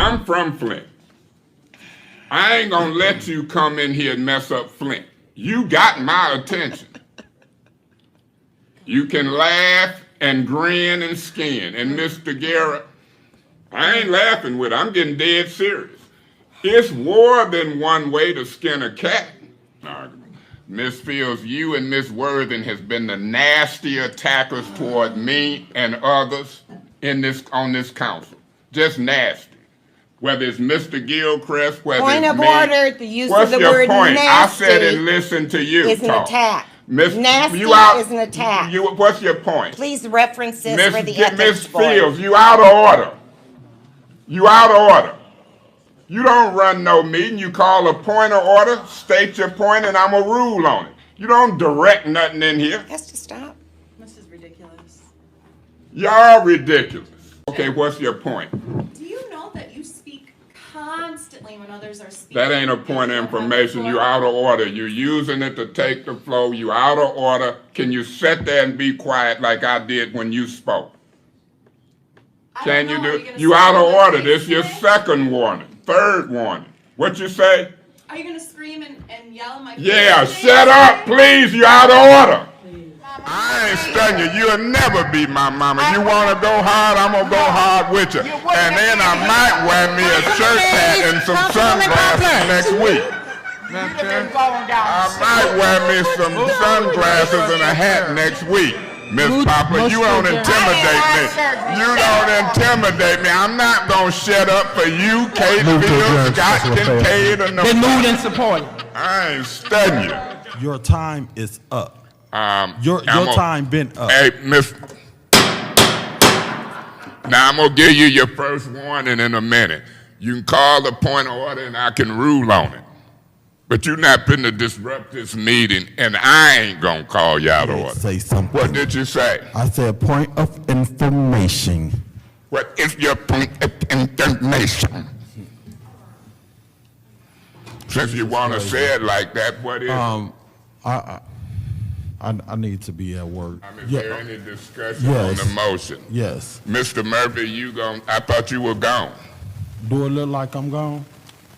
I'm from Flint. I ain't gonna let you come in here and mess up Flint. You got my attention. You can laugh and grin and skin. And Mr. Garrett, I ain't laughing with it. I'm getting dead serious. It's more than one way to skin a cat. Miss Fields, you and Miss Worthing has been the nasty attackers toward me and others on this council. Just nasty. Whether it's Mr. Gilchrist, whether Point it's of me. order, the use What's of the your word point? nasty I said and listen to you is an talk. attack. Nasty is an attack. What's your point? Please reference this for the ethics Miss board. Fields, you out of order. You out of order. You don't run no meeting. You call a point of order, state your point, and I'm going to rule on it. You don't direct nothing in here. Has to stop. This is ridiculous. Y'all ridiculous. Okay, what's your point? Do you know that you speak constantly when others are speaking? That ain't a point of information. You out of order. You're using it to take the flow. You out of order. Can you sit there and be quiet like I did when you spoke? Can you do? You out of order. This is your second warning. Third warning. What you say? Are you going to scream and yell in my face? Yeah, shut up, please. You out of order. I ain't studying you. You'll never be my mama. You want to go hard, I'm going to go hard with you. And then I might wear me a shirt hat and some sunglasses next week. I might wear me some sunglasses and a hat next week. Miss Papa, you don't intimidate me. You don't intimidate me. I'm not going to shut up for you, Kate Fields, Scott Kincaid, or no. They moved in support. I ain't studying you. Your time is up. Your time been up. Hey, Miss. Now I'm gonna give you your first warning in a minute. You can call the point of order and I can rule on it. But you're not finna disrupt this meeting, and I ain't gonna call you out of order. Say something. What did you say? I said point of information. What is your point of information? Since you want to say it like that, what is it? I need to be at work. Is there any discussion on the motion? Yes. Mr. Murphy, I thought you were gone. Do it look like I'm gone?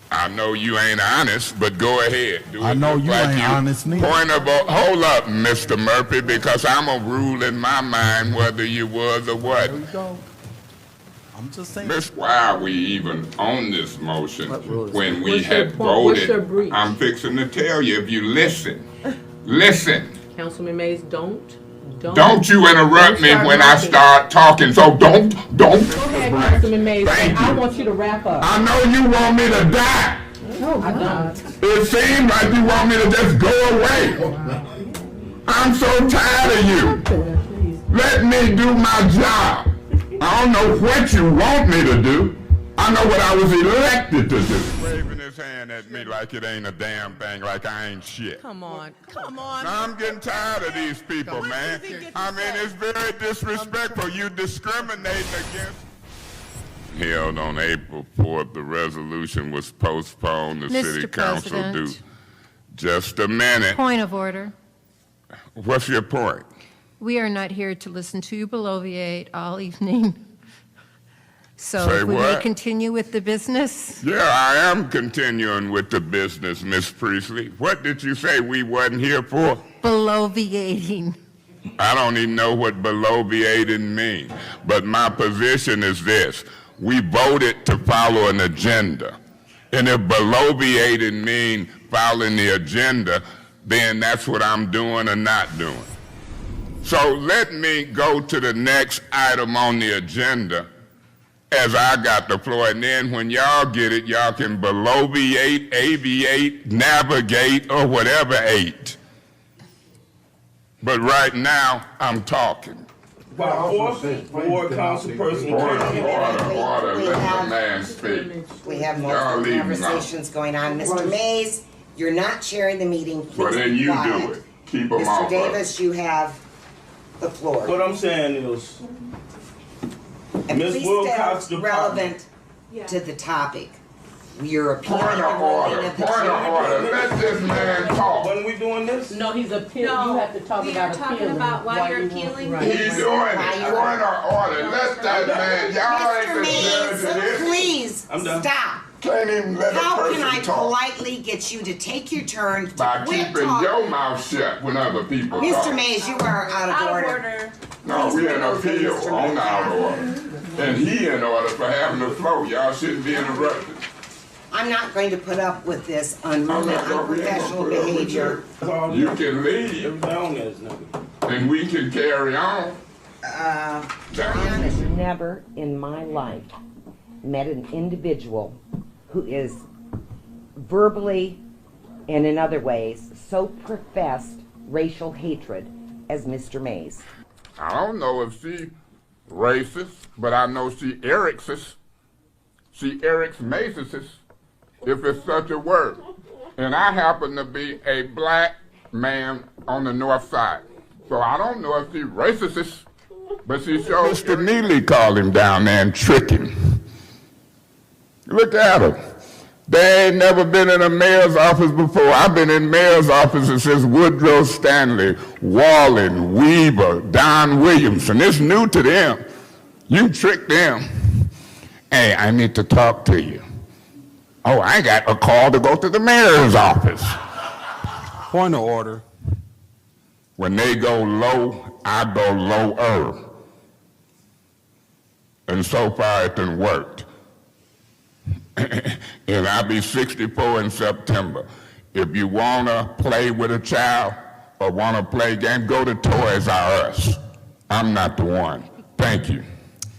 I know you ain't honest, but go ahead. I know you ain't honest neither. Hold up, Mr. Murphy, because I'm a rule in my mind whether you was or what. There you go. I'm just saying. Why are we even on this motion when we had voted? I'm fixing to tell you, if you listen. Councilman Mays, don't you interrupt me when I start talking, so don't. Go ahead, Councilman Mays. I want you to wrap up. I know you want me to die. No, I don't. It seems like you want me to just go away. I'm so tired of you. Let me do my job. I don't know what you want me to do. I know what I was elected to do. Waving his hand at me like it ain't a damn thing, like I ain't shit. Come on. Now, I'm getting tired of these people, man. I mean, it's very disrespectful. You discriminating against. Held on April 4th, the resolution was postponed. The city council do. Just a minute. Point of order. What's your point? We are not here to listen to you bloviate all evening. So Say if we what? may continue with the business. Yeah, I am continuing with the business, Miss Priestley. What did you say we wasn't here for? Bloviating. I don't even know what bloviating means. But my position is this. We voted to follow an agenda. And if bloviating means following the agenda, then that's what I'm doing or not doing. So let me go to the next item on the agenda as I got the floor, and then when y'all get it, y'all can bloviate, aviate, navigate, or whatever ate. But right now, I'm talking. By four council person. Order, let the man speak. We have multiple conversations going on. Mr. Mays, you're not chairing the meeting. Please Well, then be you quiet. do it. Keep them off Mr. Davis, you have the floor. What I'm saying is, And Ms. please Wilcox stay department. relevant to the topic. You're appealing Point the of ruling order, of the point of chair. order. Let this man talk. When we doing this? No, he's appealing, No, you have to talk we about are talking appealing. about why you're you want- appealing. right. He's doing it. Point of order. Let that man. Y'all ain't Mr. the Mays, judge of this. please, I'm done. stop. Can't even let a How person can I talk politely get you to take your turn to by quit keeping talking? your mouth shut when other people Mr. talk. Mays, you are out of Out of order. order. No, we in appeal Mr. on Mays. out of order. And he in order for having the flow. Y'all shouldn't be interrupted. I'm not going to put up with this unruly, I'm not gonna be able to unprofessional put up with behavior. you. You can leave Everybody on this nigga. and we can carry on. I've never in my life met an individual who is verbally and in other ways so professed racial hatred as Mr. Mays. I don't know if she racist, but I know she Eric's. She Eric's Mason's, if it's such a word. And I happen to be a black man on the north side. So I don't know if she racist, but she showed Mr. Neely called him down there and tricked him. Look at him. They ain't never been in a mayor's office before. I've been in mayor's offices since Woodrow Stanley, Wallen, Weaver, Don Williamson. It's new to them. You tricked them. Hey, I need to talk to you. Oh, I got a call to go to the mayor's office. Point of order. When they go low, I go lower. And so far it done worked. And I'll be 64 in September. If you want to play with a child or want to play game, go to Toys R Us. I'm not the one. Thank you.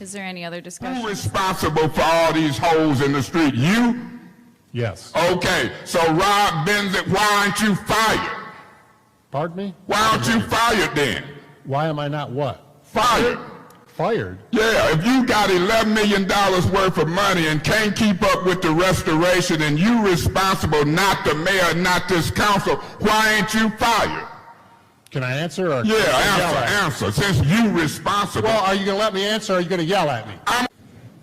Is there any other discussion? Who's responsible for all these holes in the street? You? Yes. Okay, so Rob Benzick, why aren't you fired? Pardon me? Why aren't you fired then? Why am I not what? Fired. Fired? Yeah, if you got $11 million worth of money and can't keep up with the restoration and you responsible, not the mayor, not this council, why ain't you fired? Can I answer? Or Yeah, can I yell at you? answer. Since you responsible. Well, are you going to let me answer or are you going to yell at me?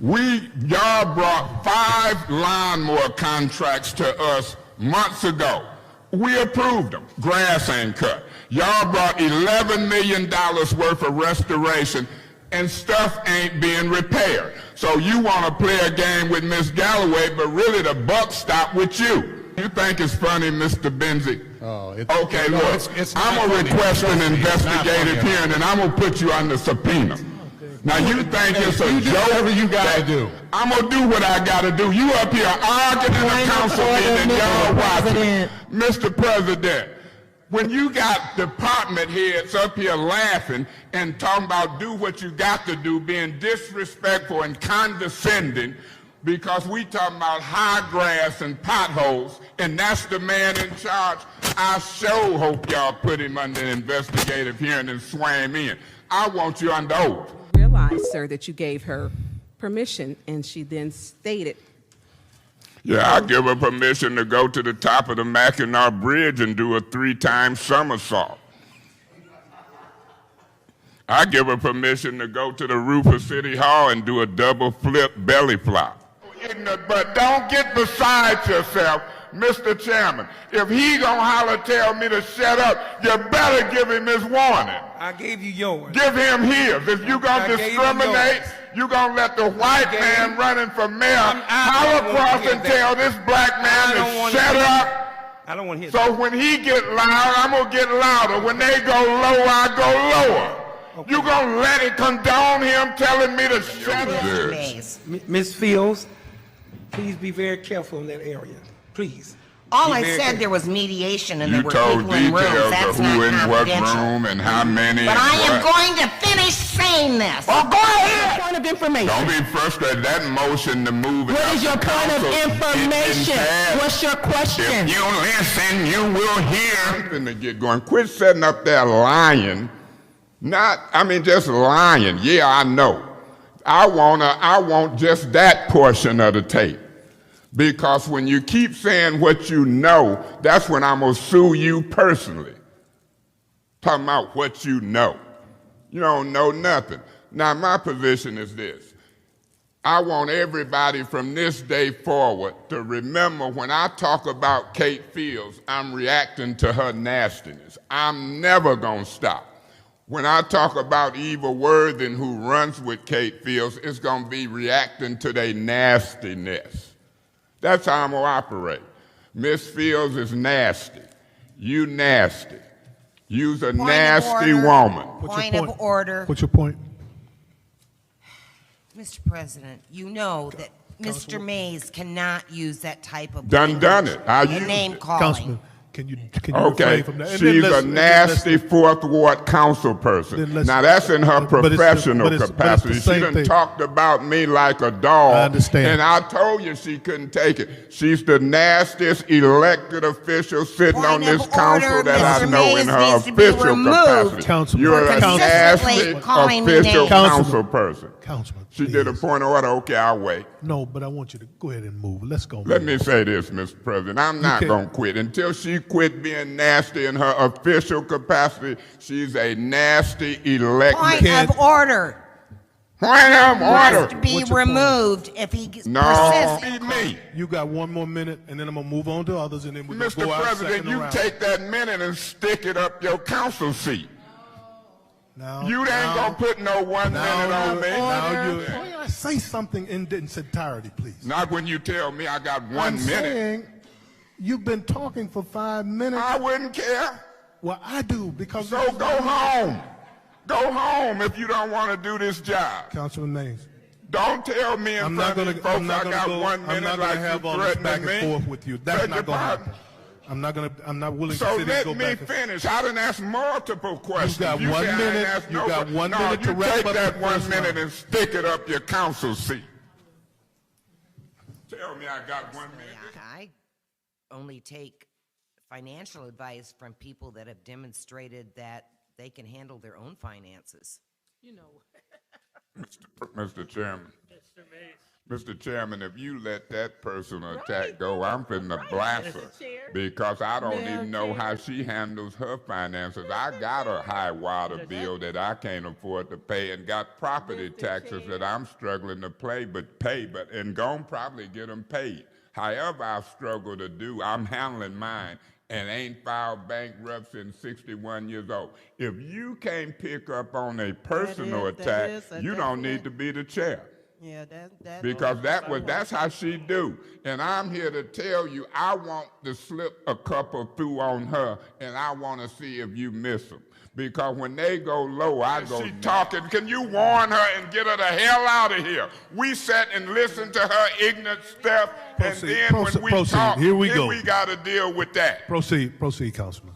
Y'all brought 5 lawnmower contracts to us months ago. We approved them. Grass ain't cut. Y'all brought $11 million worth of restoration and stuff ain't being repaired. So you want to play a game with Miss Galloway, but really the buck stopped with you. You think it's funny, Mr. Benzick? Oh, Okay, no, look, it's not I'm going to funny. request an Trust me, it's not investigative funny. hearing, and I'm going to put you under subpoena. Now, you think it's a You do joke? whatever you gotta do. I'm going to do what I got to do. You up here arguing in the council meeting, and y'all watching. Mr. President, when you got department heads up here laughing and talking about do what you got to do, being disrespectful and condescending, because we talking about high grass and potholes, and that's the man in charge, I sure hope y'all put him under investigative hearing and swear him in. I want you under oath. Realize, sir, that you gave her permission, and she then stated, Yeah, I give her permission to go to the top of the Mackinac Bridge and do a 3-time somersault. I give her permission to go to the roof of City Hall and do a double flip belly flop. But don't get beside yourself, Mr. Chairman. If he gonna holler tell me to shut up, you better give him his warning. I gave you yours. Give him his. If you gonna I gave you discriminate, yours. you gonna let the white gave man you- running for mayor I holler don't wanna across hear and that. tell this black I man don't to wanna shut hear that. up. I don't want to hear So when he get loud, I'm gonna get louder. When they go low, I go lower. You gonna let it condone him telling me to shut up? Mr. Mays. that. Ms. Fields, please be very careful in that area. Please. All Be I very said, careful. there was mediation and You there were told people in rooms. details That's of not who in what confidential. room and how many. But and I am what. going to finish saying this. Oh, go ahead. Point of information. Don't be frustrated. That motion to move it What up is your to point of council is information? bad. What's your question? If you listen, you will hear. Something to get going. Quit setting up there lying. Just lying. Yeah, I know. I want just that portion of the tape. Because when you keep saying what you know, that's when I'm going to sue you personally. Talking about what you know. You don't know nothing. Now, my position is this. I want everybody from this day forward to remember when I talk about Kate Fields, I'm reacting to her nastiness. I'm never going to stop. When I talk about Eva Worthing, who runs with Kate Fields, it's going to be reacting to their nastiness. That's how I'm going to operate. Miss Fields is nasty. You nasty. You's a nasty woman. Point of order. What's your point? Mr. President, you know that Mr. Mays cannot use that type of Done it. I used it. name calling. Councilman, can you Okay, refrain from that? And she's then a let's- nasty fourth ward council person. Then let's- Now that's in her but it's- professional but it's the capacity. She same done thing. talked about me like a dog. I understand. And I told you she couldn't take it. She's the nastiest elected official sitting Point on this of council order, that I Mr. know Mays in her needs to be official removed. capacity. Councilman, You're a consistently nasty calling me official names. council person. Councilman, She did a please. point of order. Okay, I'll wait. No, but I want you to go ahead and move. Let's go. Let me say this, Mr. President. I'm not can't- going to quit. Until she quit being nasty in her official capacity, she's a nasty elected. Point of order. Point of order. Must be What's your point? removed if he No, persists. be me. You got one more minute, and then I'm gonna move on to others, and then we're gonna Mr. go out President, second you round. take that minute and stick it up your council seat. Now, You ain't now- going to put no 1 minute on me. Now you say something in its entirety, please. Not when you tell me I got 1 I'm minute. saying you've been talking for 5 minutes. I wouldn't care. Well, I do because. So go home. Go home if you don't want to do this job. Councilman Mays. Don't tell me in I'm front not of gonna. these folks I'm not I gonna got go. 1 I'm minute not like gonna have you all this back threatening and me. forth with you. That's Beg not your gonna pardon? happen. I'm not gonna. I'm not willing So to sit and go let me back. And, finish. I didn't ask multiple questions. got You 1 say I didn't minute. ask You no got que- 1 no, minute to you wrap take up that the 1 first minute round. and stick it up your council seat. Tell me I got 1 minute. I only take financial advice from people that have demonstrated that they can handle their own finances. Mr. Chairman. Mr. Chairman, if you let that personal attack go, I'm finna blast her because I don't even know how she handles her finances. I got a high water bill that I can't afford to pay and got property taxes that I'm struggling to pay, and gon' probably get them paid. However I struggle to do, I'm handling mine and ain't filed bankruptcy in 61 years old. If you can't pick up on a personal attack, you don't need to be the chair. Yeah, that. Because that's how she do. And I'm here to tell you, I want to slip a couple through on her, and I want to see if you miss them. Because when they go low, I go down. She talking. Can you warn her and get her the hell out of here? We sat and listened to her ignorant stuff, and then when we talk, Here we then go. we got to deal with that. Proceed, Councilman.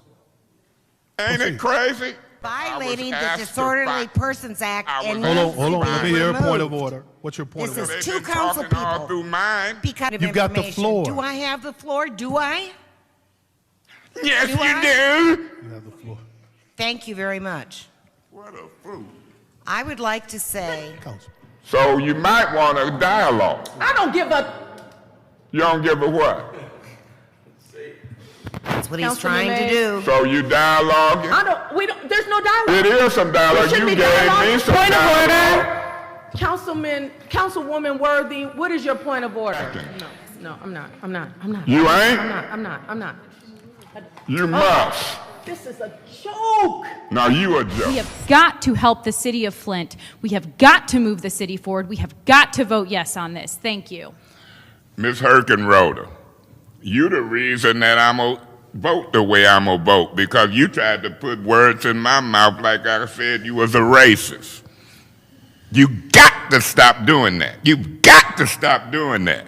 Ain't it crazy? Violating I the was asked to Disorderly fight. Persons Act I and was Hold on, needs hold to on. be Let me hear a point of removed. order. What's your point This of is order? They've two been council talking all people. through mine. Because of You got the information. floor. Do I have the floor? Do I? Yes, Do you I? do. You have the floor. Thank you very much. What a fool. I would like to say, Councilman. So you might want a dialogue. I don't give a. You don't give a what? that's what he's Councilman trying to Mays. do. So you dialoguing? There's no dialogue. It is some dialogue. There should You be gave dialogue. me some Point of dialogue. Councilwoman Worthy, what is your point of order? No, I'm not. You ain't? I'm not. You must. This is a joke. Now you a We joke. have got to help the city of Flint. We have got to move the city forward. We have got to vote yes on this. Thank you. Ms. Herkenroder, you the reason that I'm going to vote the way I'm going to vote because you tried to put words in my mouth like I said you was a racist. You got to stop doing that. You've got to stop doing that.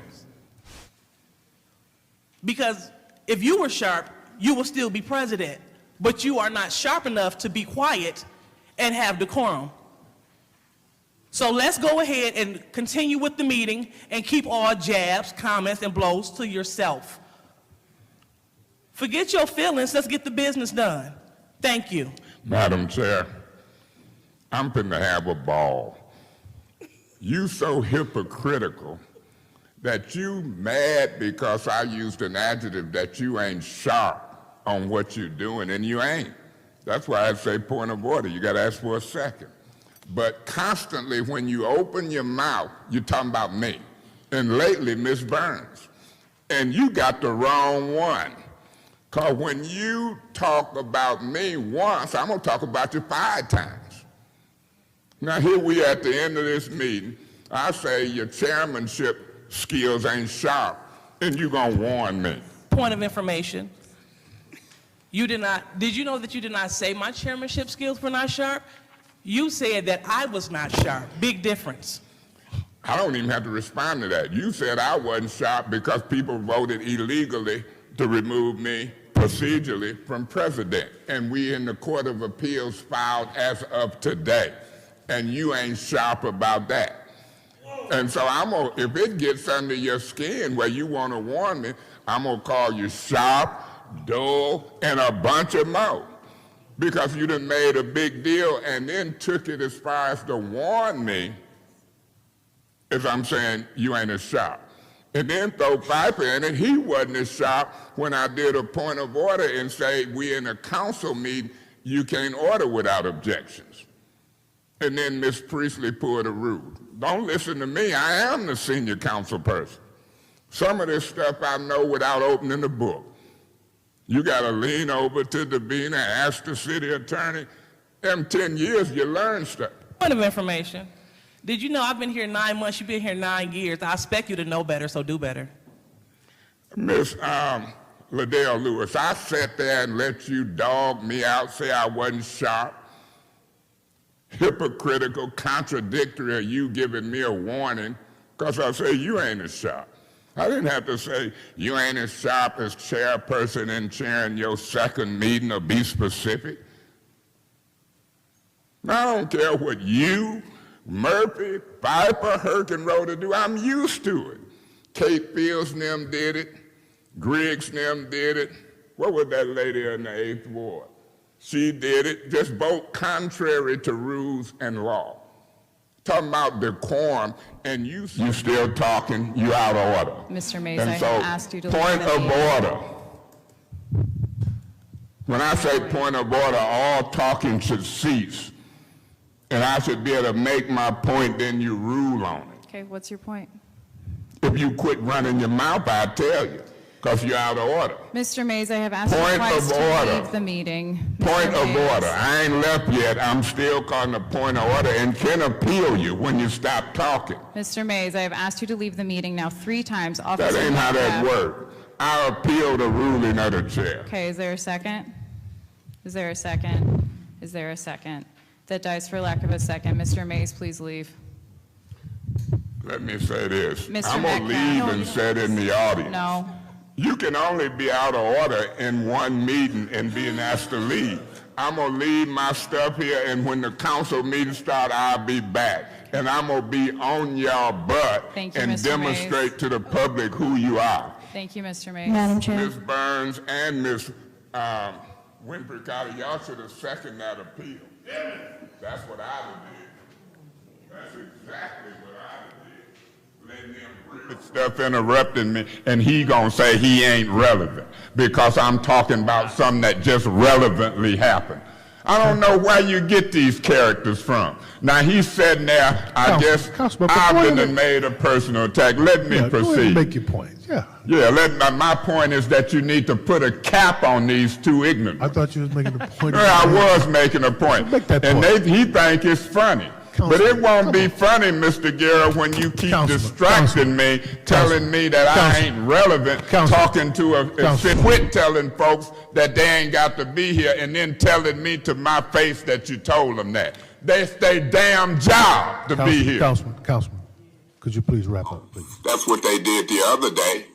Because if you were sharp, you will still be president. But you are not sharp enough to be quiet and have decorum. So let's go ahead and continue with the meeting and keep all jabs, comments, and blows to yourself. Forget your feelings. Let's get the business done. Thank you. Madam Chair, I'm finna have a ball. You so hypocritical that you mad because I used an adjective that you ain't sharp on what you're doing, and you ain't. That's why I say point of order. You got to ask for a second. But constantly when you open your mouth, you're talking about me. And lately, Miss Burns. And you got the wrong one. Because when you talk about me once, I'm going to talk about you 5 times. Now, here we at the end of this meeting. I say your chairmanship skills ain't sharp, and you're going to warn me. Point of information. Did you know that you did not say my chairmanship skills were not sharp? You said that I was not sharp. Big difference. I don't even have to respond to that. You said I wasn't sharp because people voted illegally to remove me procedurally from president. And we in the Court of Appeals filed as of today. And you ain't sharp about that. And so if it gets under your skin where you want to warn me, I'm going to call you sharp, dull, and a bunch of more. Because you done made a big deal and then took it as far as to warn me, as I'm saying you ain't as sharp. And then throw Piper in it, he wasn't as sharp when I did a point of order and say, we in a council meeting, you can't order without objections. And then Ms. Priestley pulled a rule. Don't listen to me, I am the senior council person. Some of this stuff I know without opening the book. You got to lean over to Davina and ask the city attorney. Them 10 years, you learn stuff. Point of information. Did you know I've been here 9 months, you've been here 9 years. I expect you to know better, so do better. Miss Liddell Lewis, I sat there and let you dog me out, say I wasn't sharp, hypocritical, contradictory of you giving me a warning, because I say you ain't as sharp. I didn't have to say you ain't as sharp as chairperson and chairing your second meeting or be specific. I don't care what you, Murphy, Piper, Herkenroder do. I'm used to it. Kate Fields and them did it. Griggs and them did it. What was that lady in the 8th Ward? She did it, just both contrary to rules and law. Talking about decorum, and you still talking, you out of order. Mr. Mays, and I so, have asked you to point of order. When I say point of order, all talking should cease. And I should be able to make my point, then you rule on it. Okay, what's your point? If you quit running your mouth, I tell you, because you're out of order. Mr. Mays, I have asked you twice to leave the meeting. Point of order. I ain't left yet. I'm still calling a point of order and can appeal you when you stop talking. Mr. Mays, I have asked you to leave the meeting now 3 times. That ain't how that works. I appeal the ruling of the chair. Okay, is there a second? Is there a second? Is there a second? That dies for lack of a second. Mr. Mays, please leave. Let me say this. Mr. I'm going to leave and sit in the audience. No. You can only be out of order in one meeting and being asked to leave. I'm going to leave my stuff here, and when the council meeting starts, I'll be back. And I'm going to be on y'all butt Thank you, and Mr. demonstrate Mays. to the public who you are. Thank you, Mr. Mays. Madam Chair. Ms. Burns and Ms. Winfrey Carter, y'all should have seconded that appeal. That's what I would do. That's exactly what I would do. Letting them weird stuff interrupting me, and he gonna say he ain't relevant because I'm talking about something that just relevantly happened. I don't know where you get these characters from. Now he's sitting there, I guess I've been made a personal attack. Let me proceed. Go ahead and make your point. Yeah. Yeah, my point is that you need to put a cap on these two ignorant. I thought you was making a point. I was making a point. Make that and point. he think it's funny. But it won't be funny, Mr. Guerra, when you keep distracting me, telling me that I ain't relevant, talking to quit telling folks that they ain't got to be here, and then telling me to my face that you told them that. That's their damn job to be here. Councilman, could you please wrap up, please? That's what they did the other day.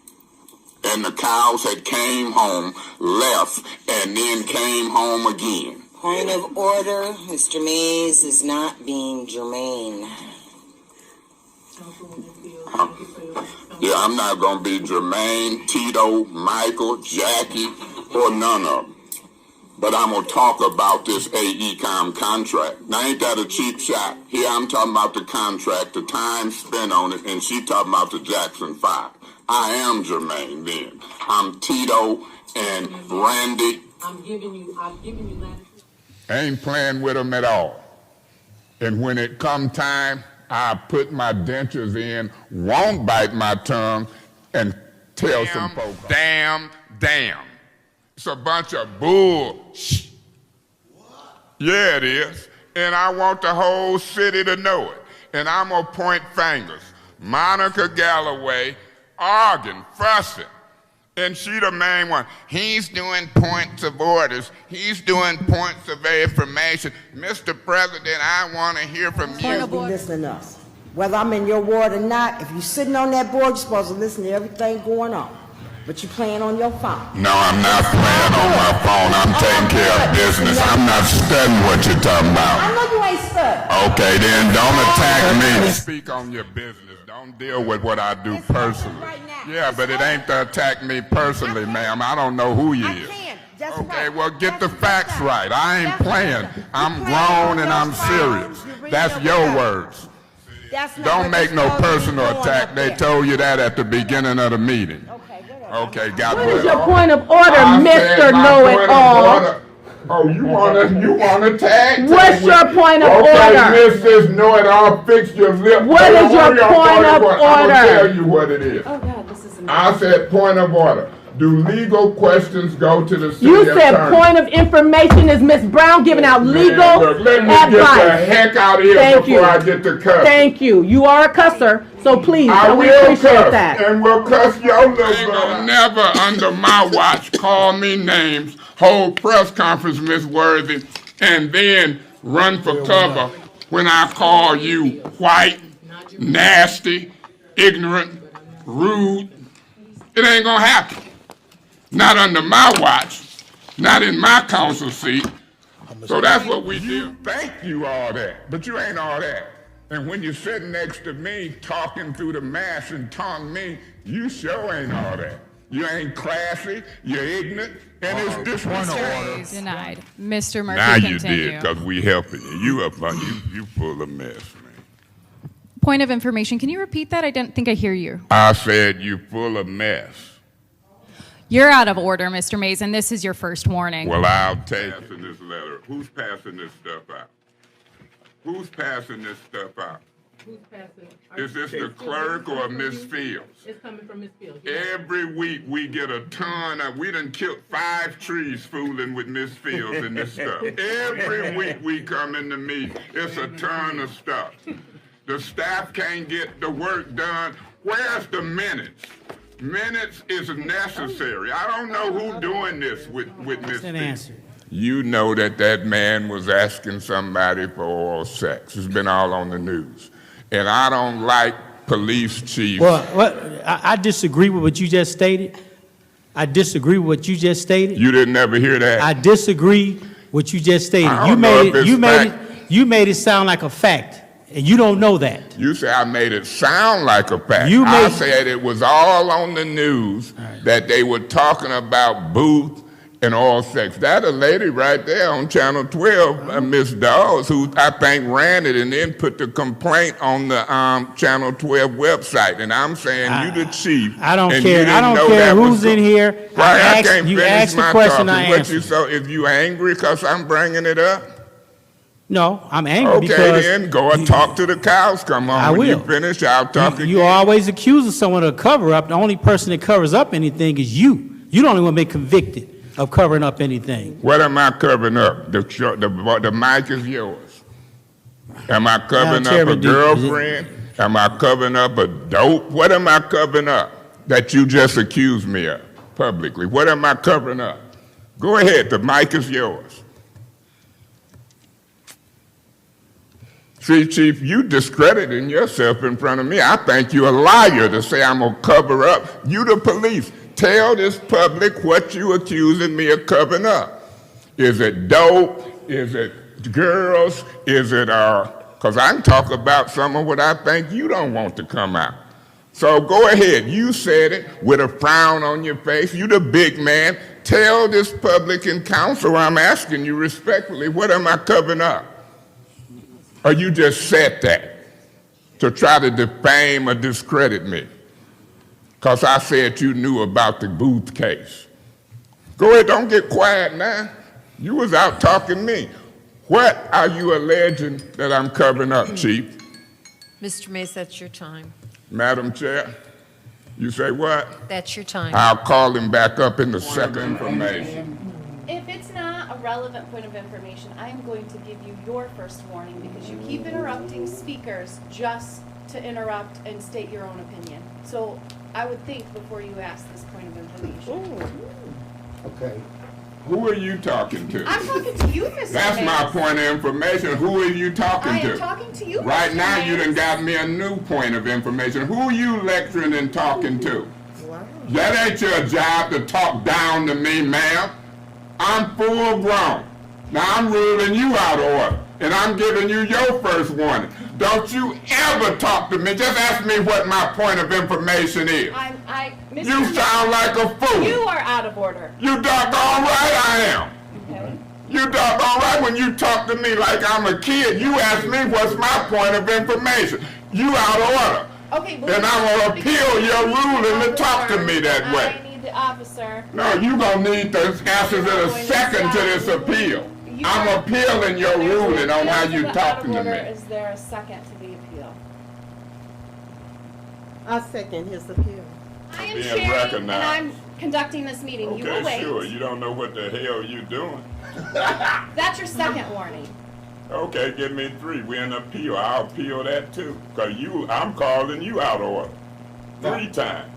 And the cows had came home, left, and then came home again. Point of order, Mr. Mays is not being germane. Yeah, I'm not going to be germane, Tito, Michael, Jackie, or none of them. But I'm going to talk about this AECOM contract. Now, ain't that a cheap shot? Here I'm talking about the contract, the time spent on it, and she talking about the Jackson 5. I am germane then. I'm Tito and Randy. I'm giving you that. I ain't playing with them at all. And when it come time, I put my dentures in, won't bite my tongue, and tell some folks, damn. It's a bunch of bull. Yeah, it is. And I want the whole city to know it. And I'm going to point fingers. Monica Galloway arguing, fussing. And she the main one. He's doing points of orders. He's doing points of information. Mr. President, I want to hear from you. Be listening to us. Whether I'm in your ward or not, if you're sitting on that board, you're supposed to listen to everything going on. But you're playing on your phone. No, I'm not playing on my phone. I'm taking care of business. I'm not studying what you're talking about. I know you ain't studying. Okay, then don't attack me. Speak on your business. Don't deal with what I do personally. Yeah, but it ain't to attack me personally, ma'am. I don't know who you is. Okay, well, get the facts right. I ain't playing. I'm grown and I'm serious. That's your words. Don't make no personal attack. They told you that at the beginning of the meeting. Okay, got What is your point of order, Mr. Know-It-All? Oh, you wanna tag? What's your point of order? Okay, Mrs. Know-It-All, fix your lip. What is your point of order? I'm gonna tell you what it is. Oh God, this is amazing. I said point of order. Do legal questions go to the city You attorney? said point of information is Ms. Brown giving out legal Look, let me advice. get the heck out of here before I get to cuss. Thank you. You are a cusser, so please, I we will appreciate cuss, that. and we'll cuss your little brother. Never under my watch call me names, hold press conference, Miss Worthy, and then run for cover when I call you white, nasty, ignorant, rude. It ain't gonna happen. Not under my watch, not in my council seat. So that's what we do. Thank you all that, but you ain't all that. And when you're sitting next to me talking through the mask and taunting me, you sure ain't all that. You ain't classy, you're ignorant, and it's disrespectful. Denied. Mr. Murphy, Now you continue. did, because we helping you. You full of mess, man. Point of information. Can you repeat that? I didn't think I hear you. I said you full of mess. You're out of order, Mr. Mays, and this is your first warning. Well, I'll take this letter. Who's passing this stuff out? Who's passing this stuff out? Who's passing? Is this the clerk or Miss Fields? It's coming from Ms. Fields. Every week we get a ton of, we done killed 5 trees fooling with Miss Fields and this stuff. Every week we come in the meeting, it's a ton of stuff. The staff can't get the work done. Where's the minutes? Minutes is necessary. I don't know who's doing this with Miss Fields. You know that man was asking somebody for oral sex. It's been all on the news. And I don't like police chiefs. Well, I disagree with what you just stated. I disagree with what you just stated. You didn't ever hear that? I disagree with what you just stated. I don't know if it's You made it sound like a fact, and you don't know that. You say I made it sound like a fact. You I made- said it was all on the news that they were talking about Booth and all sex. That a lady right there on Channel 12, Miss Dawes, who I think ran it and then put the complaint on the Channel 12 website. And I'm saying you the chief. I don't and you care. didn't I don't know care that was who's in here. Right, I asked- can't you finish asked the my question, talking. I What answered. you so if you angry because I'm bringing it up? No, I'm angry Okay, because then go and talk to the cows. Come on. I when will. you finish, I'll talk you again. always accusing someone of cover up. The only person that covers up anything is you. You don't even be convicted of covering up anything. What am I covering up? The mic is yours. Am I covering Now, up a Chairman, girlfriend? Am I covering up a dope? What am I covering up that you just accused me of publicly? What am I covering up? Go ahead, the mic is yours. See, Chief, you discrediting yourself in front of me. I think you're a liar to say I'm gonna cover up. You the police. Tell this public what you accusing me of covering up. Is it dope? Is it girls? Is it, because I can talk about some of what I think you don't want to come out. So go ahead. You said it with a frown on your face. You the big man. Tell this public and council, I'm asking you respectfully, what am I covering up? Or you just said that to try to defame or discredit me? Because I said you knew about the Booth case. Go ahead, don't get quiet now. You was out talking to me. What are you alleging that I'm covering up, Chief? Mr. Mays, that's your time. Madam Chair, you say what? That's your time. I'll call him back up in the second information. If it's not a relevant point of information, I am going to give you your first warning because you keep interrupting speakers just to interrupt and state your own opinion. So I would think before you ask this point of information. Okay. Who are you talking to? I'm talking to you, Mr. That's Mays. my point of information. Who are you talking I to? am talking to you, Right Mr. now, you Mays. done got me a new point of information. Who are you lecturing and talking to? That ain't your job to talk down to me, ma'am. I'm full grown. Now I'm ruling you out of order, and I'm giving you your first warning. Don't you ever talk to me. Just ask me what my point of information is. Mr. You Mays, sound like a fool. You are out of order. You doggone right I am. Okay. You doggone right when you talk to me like I'm a kid. You ask me what's my point of information. You out of order. Okay, but And I'm going to appeal your ruling to talk to me that way. I need the officer. No, you going to need the answers in a second to this appeal. I'm appealing your ruling on how you talking to me. Is there a second to the appeal? I second his appeal. I am Being chairing and recognized. I'm conducting this meeting. You will Okay, wait. sure. You don't know what the hell you doing. That's your second warning. Okay, give me 3. We're in appeal. I'll appeal that too. Because I'm calling you out of order 3 times.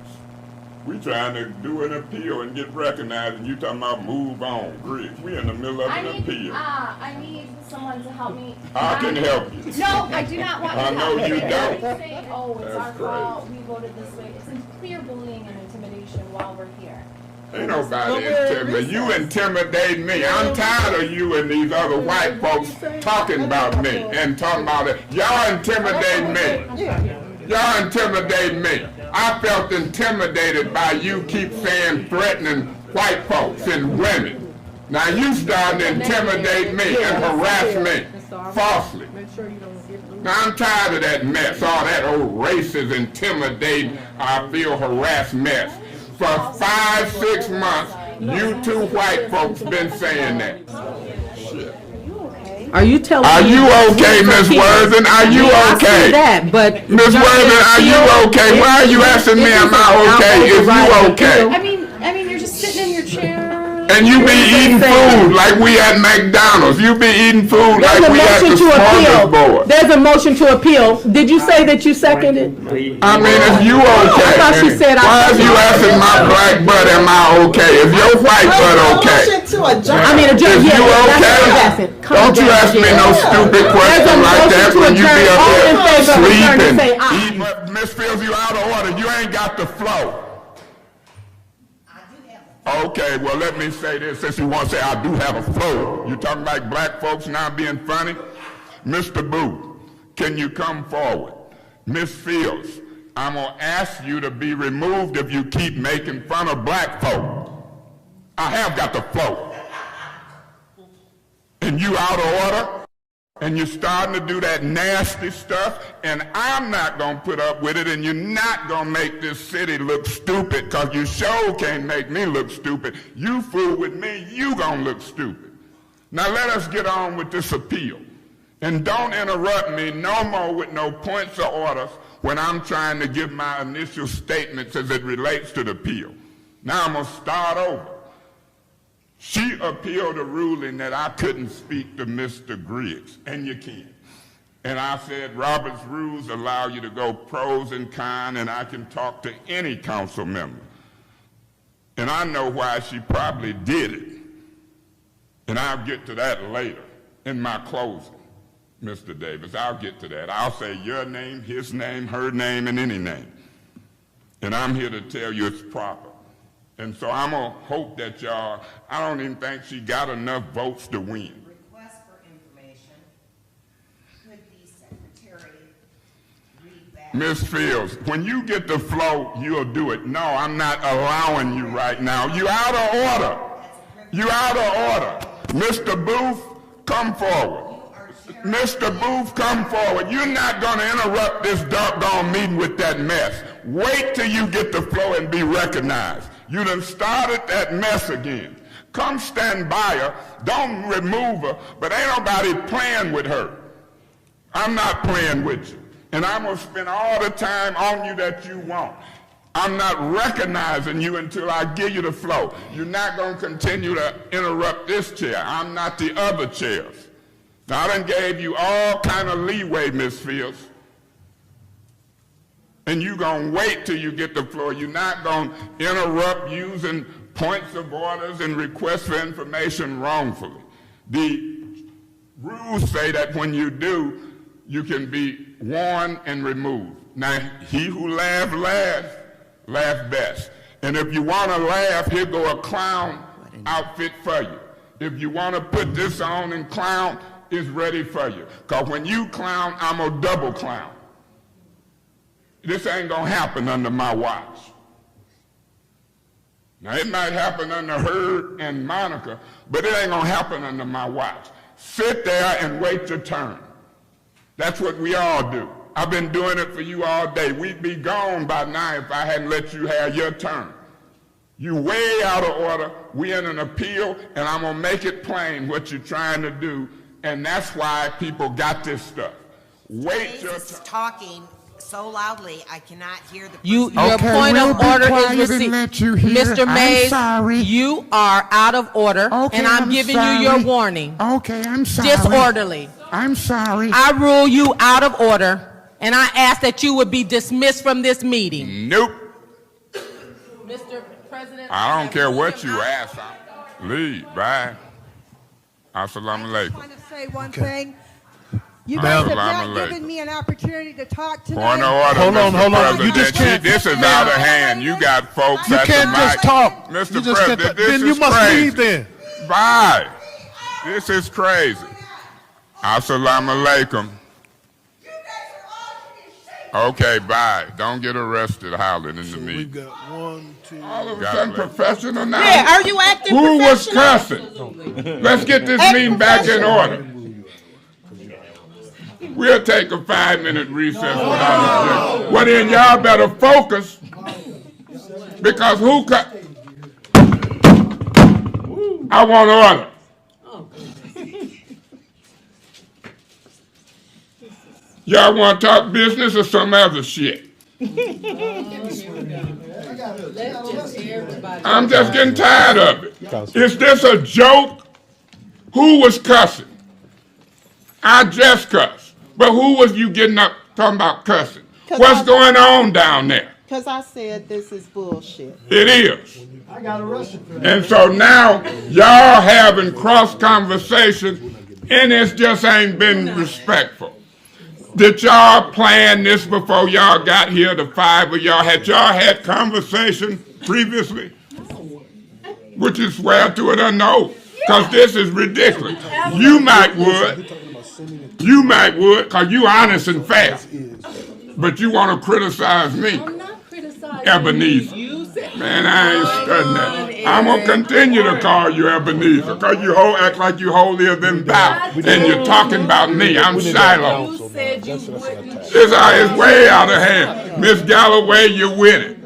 We trying to do an appeal and get recognized, and you talking about move on, Griggs. We in the middle of an appeal. I need someone to help me. I can help you. No, I do not want you I to know help me. you don't. Say, oh, it's That's our crazy. fault. We voted this way. It's in clear bullying and intimidation while we're here. Ain't nobody intimidating. You intimidate me. I'm tired of you and these other white folks talking about me and talking about it. Y'all intimidate me. Y'all intimidate me. I felt intimidated by you keep saying threatening white folks and women. Now you starting to intimidate me and harass me falsely. Now I'm tired of that mess, all that old racist, intimidating, I feel harassed mess. For 5-6 months, you 2 white folks been saying that. Are you telling Are me? you okay, Miss Worthing? Are you I okay? see that, but. Miss Worthing, are you okay? Why are you asking me, am I okay? Is you okay? I mean, you're just sitting in your chair. And you be eating food like we at McDonald's. You be eating food like we at the smorgasbord. There's a motion to appeal. Did you say that you seconded? I mean, is you okay? I thought she said Why is you asking my black butt, am I okay? Is your white butt okay? I mean, adjourn, Is yeah, you that's what I was okay? asking. Calm Don't you down, ask me yeah. no stupid question like that when you be up here sleeping, eating. Miss Fields, you out of order. You ain't got the flow. Okay, well, let me say this, since you want to say I do have a flow. You talking about black folks now being funny? Mr. Booth, can you come forward? Miss Fields, I'm going to ask you to be removed if you keep making fun of black folk. I have got the flow. And you out of order? And you're starting to do that nasty stuff, and I'm not going to put up with it, and you're not going to make this city look stupid, because you sure can't make me look stupid. You fool with me, you going to look stupid. Now let us get on with this appeal. And don't interrupt me no more with no points or orders when I'm trying to give my initial statements as it relates to the appeal. Now I'm going to start over. She appealed a ruling that I couldn't speak to Mr. Griggs, and you can. And I said, Robert's rules allow you to go pros and cons, and I can talk to any council member. And I know why she probably did it. And I'll get to that later in my closing, Mr. Davis. I'll get to that. I'll say your name, his name, her name, and any name. And I'm here to tell you it's proper. And so I'm going to hope that y'all, I don't even think she got enough votes to win. Request for information. Could the secretary read back? Miss Fields, when you get the flow, you'll do it. No, I'm not allowing you right now. You out of order. You out of order. Mr. Booth, come forward. Mr. Booth, come forward. You're not going to interrupt this doggone meeting with that mess. Wait till you get the flow and be recognized. You done started that mess again. Come stand by her. Don't remove her. But ain't nobody playing with her. I'm not playing with you. And I'm going to spend all the time on you that you want. I'm not recognizing you until I give you the floor. You're not going to continue to interrupt this chair. I'm not the other chairs. Now, I done gave you all kind of leeway, Ms. Fields. And you're going to wait till you get the floor. You're not going to interrupt using points of orders and requests for information wrongfully. The rules say that when you do, you can be warned and removed. Now, he who laughs last, laugh best. And if you want to laugh, here go a clown outfit for you. If you want to put this on and clown, it's ready for you. Because when you clown, I'm a double clown. This ain't going to happen under my watch. Now, it might happen under her and Monica, but it ain't going to happen under my watch. Sit there and wait your turn. That's what we all do. I've been doing it for you all day. We'd be gone by now if I hadn't let you have your turn. You way out of order. We in an appeal, and I'm going to make it plain what you're trying to do, and that's why people got this stuff. Wait your turn. Talking so loudly, I cannot hear the Your point of order is received. Mr. Mays, you are out of order, and I'm giving you your warning. Okay, I'm sorry. Disorderly. I'm sorry. I rule you out of order, and I ask that you would be dismissed from this meeting. Nope. Mr. President, I don't care what you ask. Leave. Bye. Assalamu I alaikum. want to say one thing. You guys have not given me an opportunity to talk tonight. Point of order, Hold on, Mr. hold on. President. You just can't- This is out of hand. You got folks You at the can't just mic. talk. Mr. You just can't President, talk. this Then you is must crazy. leave then. Bye. This is crazy. Assalamu alaikum. Okay, bye. Don't get arrested howling in the We've meeting. got 1, 2. All of a sudden professional now. Yeah, are you acting Who was professional? cussing? Let's get this meeting back in order. We'll take a 5-minute recess without objection. Well, then y'all better focus, because who cut? I want order. Y'all want to talk business or some other shit? I'm just getting tired of it. Is this a joke? Who was cussing? I just cussed. But who was you getting up talking about cussing? What's going on down there? Because I said this is bullshit. It is. I got arrested for that. And so now y'all having cross conversation, and it just ain't been respectful. Did y'all plan this before y'all got here, the 5 of y'all? Had y'all had conversation previously? Would you swear to it or no? Because this is ridiculous. You might would. You might would, because you honest and fair. But you want to criticize me. I'm not criticizing Ebenezer. Man, I ain't studying that. I'm going to continue to call you Ebenezer, because you act like you holier than thou, and you're talking about me. I'm Shiloh. You said you wouldn't. This is way out of hand. Miss Galloway, you're with it.